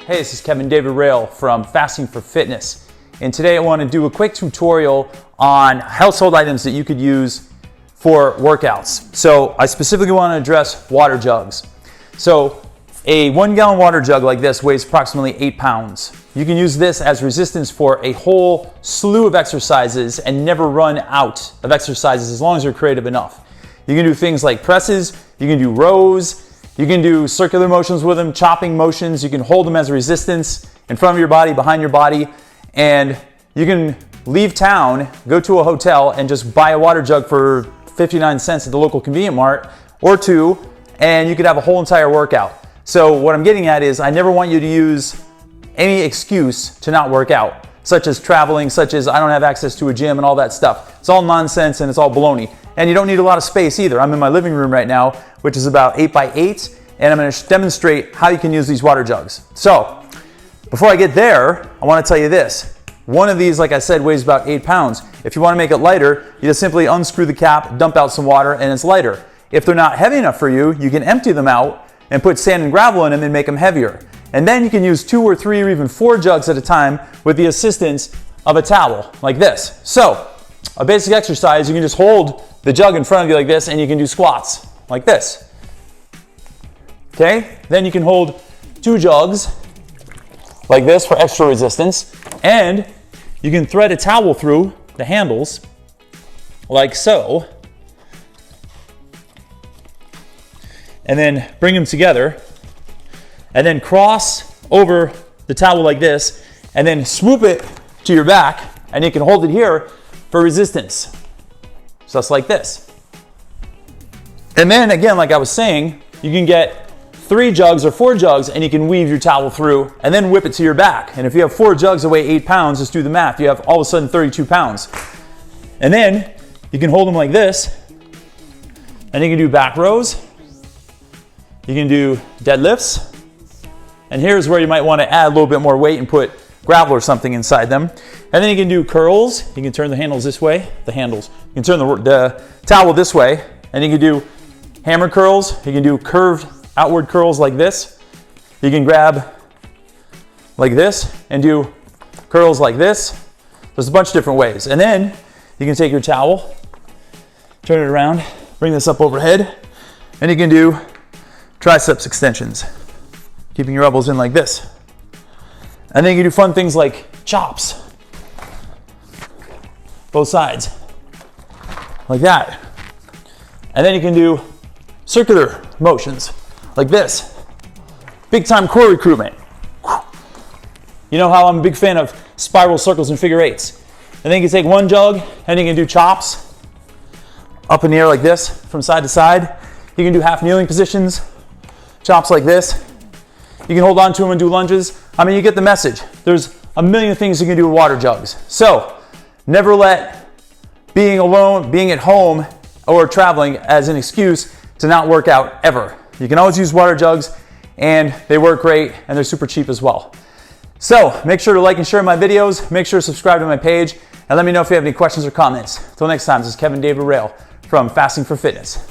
Hey, this is Kevin David Rail from Fasting for Fitness. And today I want to do a quick tutorial on household items that you could use for workouts. So I specifically want to address water jugs. So a 1 gallon water jug like this weighs approximately 8 pounds. You can use this as resistance for a whole slew of exercises and never run out of exercises as long as you're creative enough. You can do things like presses, you can do rows, you can do circular motions with them, chopping motions. You can hold them as resistance in front of your body, behind your body, and you can leave town, go to a hotel, and just buy a water jug for 59 cents at the local convenient mart or two, and you could have a whole entire workout. So what I'm getting at is I never want you to use any excuse to not work out, such as traveling, such as I don't have access to a gym and all that stuff. It's all nonsense and it's all baloney. And you don't need a lot of space either. I'm in my living room right now, which is about 8 by 8, and I'm going to demonstrate how you can use these water jugs. So before I get there, I want to tell you this. One of these, like I said, weighs about 8 pounds. If you want to make it lighter, you just simply unscrew the cap, dump out some water, and it's lighter. If they're not heavy enough for you, you can empty them out and put sand and gravel in them and make them heavier. And then you can use 2 or 3 or even 4 jugs at a time with the assistance of a towel like this. So a basic exercise, you can just hold the jug in front of you like this and you can do squats like this. Okay, then you can hold 2 jugs like this for extra resistance, and you can thread a towel through the handles like so, and then bring them together, and then cross over the towel like this, and then swoop it to your back, and you can hold it here for resistance, just like this. And then again, like I was saying, you can get 3 jugs or 4 jugs and you can weave your towel through and then whip it to your back. And if you have 4 jugs that weigh 8 pounds, just do the math. You have all of a sudden 32 pounds. And then you can hold them like this, and you can do back rows. You can do deadlifts. And here's where you might want to add a little bit more weight and put gravel or something inside them. And then you can do curls. You can turn the handles this way, You can turn the towel this way, and you can do hammer curls. You can do curved outward curls like this. You can grab like this and do curls like this. There's a bunch of different ways. And then you can take your towel, turn it around, bring this up overhead, and you can do triceps extensions, keeping your elbows in like this. And then you can do fun things like chops, both sides, like that. And then you can do circular motions, like this. Big time core recruitment. You know how I'm a big fan of spiral circles and figure eights. And then you can take 1 jug and you can do chops up in the air like this from side to side. You can do half kneeling positions, chops like this. You can hold on to them and do lunges. I mean, you get the message. There's a million things you can do with water jugs. So never let being alone, being at home, or traveling as an excuse to not work out ever. You can always use water jugs, and they work great, and they're super cheap as well. So make sure to like and share my videos, make sure to subscribe to my page, and let me know if you have any questions or comments. Until next time, this is Kevin David Rail from Fasting for Fitness.